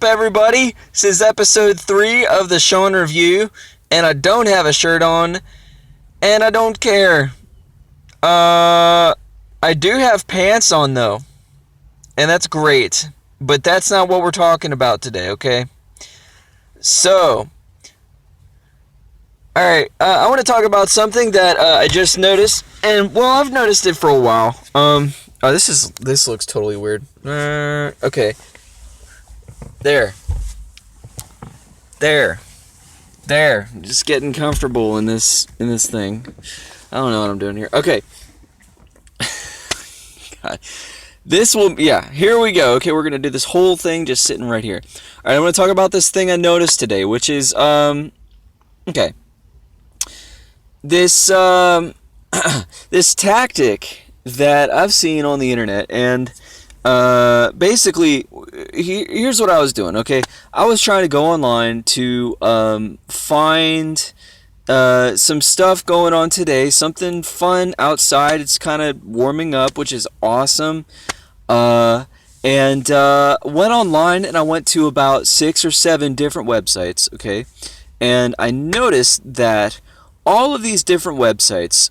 Everybody? This is episode 3 of the Show and Review, and I don't have a shirt on, and I don't care. I do have pants on, though, and that's great, but that's not what we're talking about today, okay? So, alright, I want to talk about something that I just noticed, and, well, I've noticed it for a while. This looks totally weird. Okay. There. Just getting comfortable in this thing. I don't know what I'm doing here. Okay. God. Here we go. Okay, we're going to do this whole thing just sitting right here. All right, I want to talk about this thing I noticed today, which is, okay. This, this tactic that I've seen on the internet, and basically, here's what I was doing, okay? I was trying to go online to find some stuff going on today, something fun outside. It's kind of warming up, which is awesome. And went online, and I went to about 6 or 7 different websites, okay? And I noticed that all of these different websites,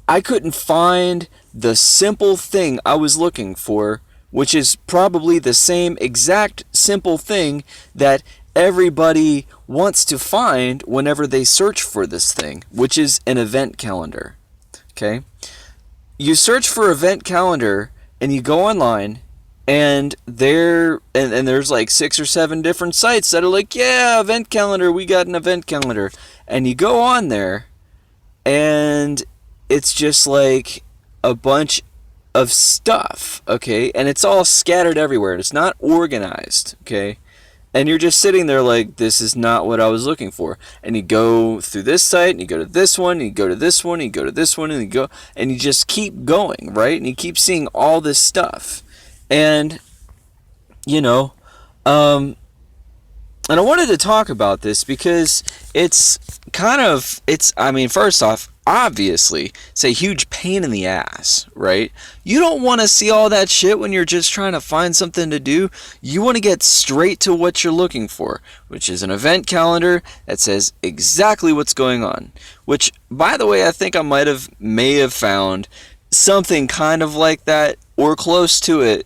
I couldn't find the simple thing I was looking for, which is probably the same exact simple thing that everybody wants to find whenever they search for this thing, which is an event calendar. Okay? You search for event calendar and you go online, and there's like 6 or 7 different sites that are like, yeah, event calendar, we got an event calendar. And you go on there, and it's just like a bunch of stuff, okay? And it's all scattered everywhere. It's not organized, okay? And you're just sitting there like, this is not what I was looking for. And you go through this site, and you go to this one, and you go to this one, and you go to this one, and you just keep going, right? And you keep seeing all this stuff. And, and I wanted to talk about this because first off, obviously, it's a huge pain in the ass, right? You don't want to see all that shit when you're just trying to find something to do. You want to get straight to what you're looking for, which is an event calendar that says exactly what's going on. Which, by the way, I think I may have found something kind of like that or close to it,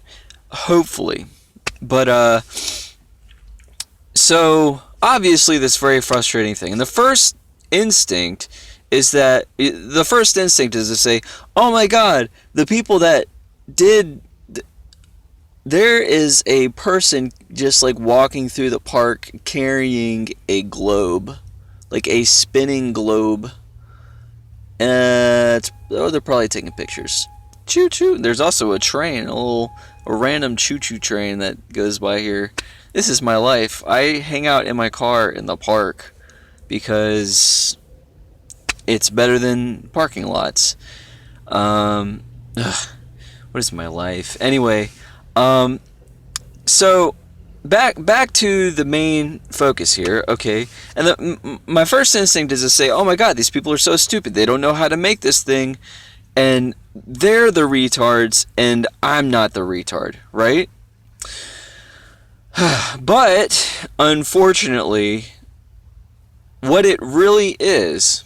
hopefully. But, so, obviously, this very frustrating thing. And the first instinct is to say, oh my god, the people that did... There is a person just like walking through the park carrying a globe. Like a spinning globe. They're probably taking pictures. Choo-choo. There's also a train, a random choo-choo train that goes by here. This is my life. I hang out in my car in the park because it's better than parking lots. What is my life? Anyway, so back to the main focus here, okay? And my first instinct is to say, oh my god, these people are so stupid. They don't know how to make this thing, and they're the retards, and I'm not the retard, right? But, unfortunately, what it really is,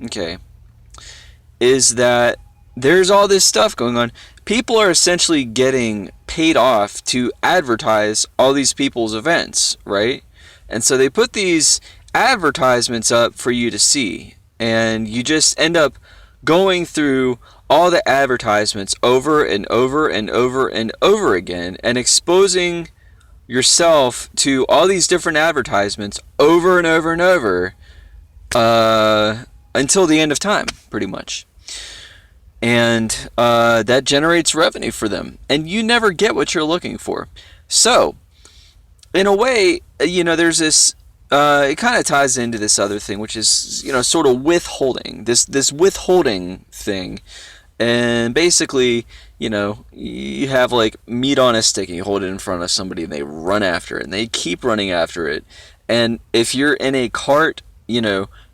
okay, is that there's all this stuff going on. People are essentially getting paid off to advertise all these people's events, right? And so they put these advertisements up for you to see, and you just end up going through all the advertisements over and over and over and over again and exposing yourself to all these different advertisements over and over and over until the end of time, pretty much. And that generates revenue for them, and you never get what you're looking for. So, in a way, there's this. It kind of ties into this other thing, which is sort of withholding. This withholding thing, and basically, you have like meat on a stick, and you hold it in front of somebody, and they run after it, and they keep running after it. And if you're in a cart,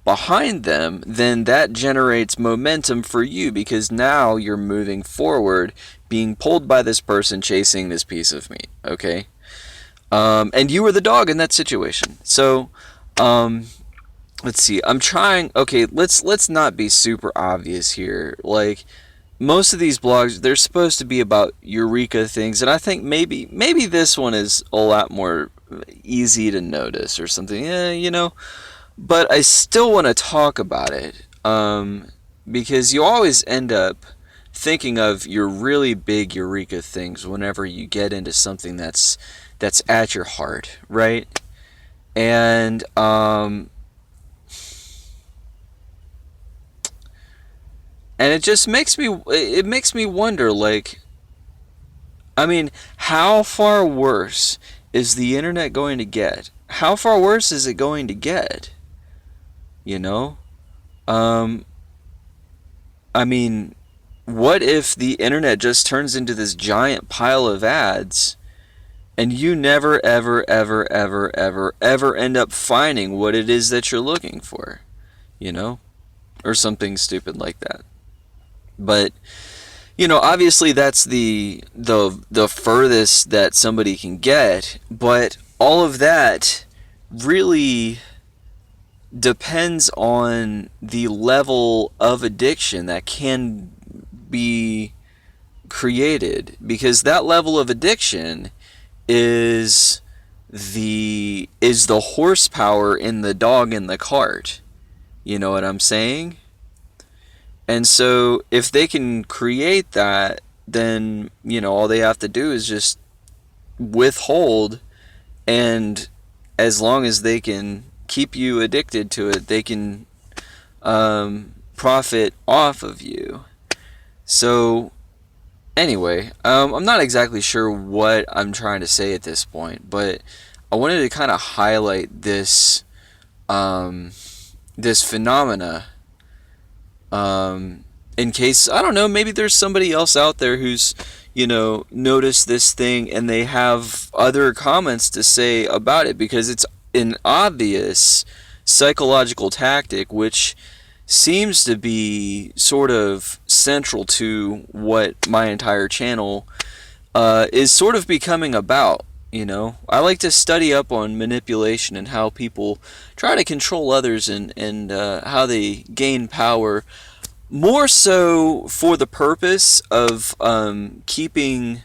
behind them, then that generates momentum for you, because now you're moving forward, being pulled by this person chasing this piece of meat, okay? And you were the dog in that situation. So, um, let's see. I'm trying. Okay, let's not be super obvious here. Like, most of these blogs, they're supposed to be about eureka things, and I think maybe this one is a lot more easy to notice or something. But I still want to talk about it, because you always end up thinking of your really big eureka things whenever you get into something that's at your heart, right? And and it makes me wonder, like, I mean, how far worse is the internet going to get? How far worse is it going to get? You know? Um, I mean, what if the internet just turns into this giant pile of ads and you never, ever, ever, ever, ever, ever end up finding what it is that you're looking for? You know? Or something stupid like that. But obviously that's the furthest that somebody can get, but all of that really depends on the level of addiction that can be created, because that level of addiction is the horsepower in the dog in the cart. You know what I'm saying? And so if they can create that, then, all they have to do is just withhold, and as long as they can keep you addicted to it, they can profit off of you. So anyway, I'm not exactly sure what I'm trying to say at this point, but I wanted to kind of highlight this phenomena, in case, I don't know, maybe there's somebody else out there who's noticed this thing and they have other comments to say about it, because it's an obvious psychological tactic which seems to be sort of central to what my entire channel is sort of becoming about. I like to study up on manipulation and how people try to control others, and how they gain power, more so for the purpose of keeping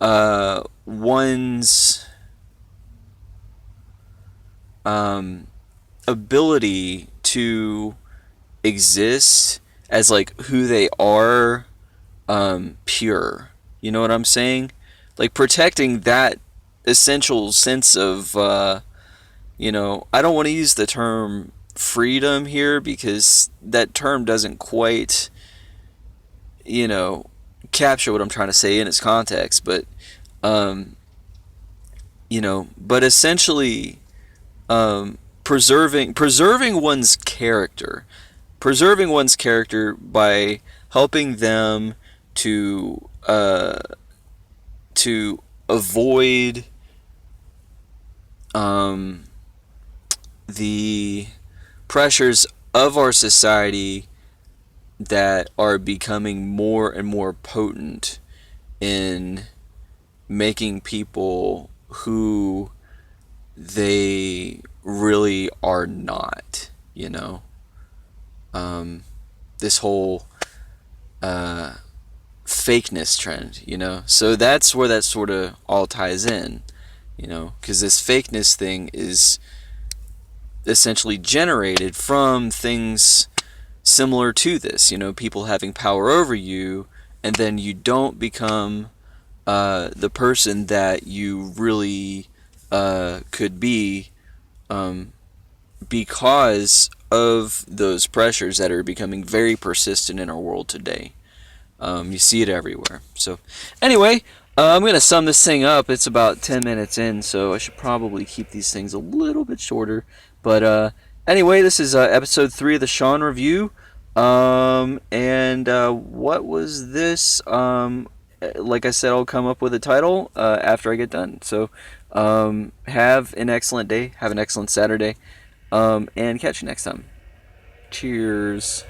one's ability to exist as like who they are, pure. You know what I'm saying? Like protecting that essential sense of, I don't want to use the term freedom here because that term doesn't quite, capture what I'm trying to say in its context, um, but essentially, preserving one's character by helping them to avoid the pressures of our society that are becoming more and more potent in making people who they really are not, this whole fakeness trend, so that's where that sort of all ties in, because this fakeness thing is essentially generated from things similar to this, people having power over you, and then you don't become the person that you really could be, because of those pressures that are becoming very persistent in our world today. You see it everywhere. So anyway, I'm going to sum this thing up. It's about 10 minutes in, so I should probably keep these things a little bit shorter. But anyway, this is episode 3 of the Sean Review. And what was this? Like I said, I'll come up with a title after I get done. So have an excellent day. Have an excellent Saturday. And catch you next time. Cheers.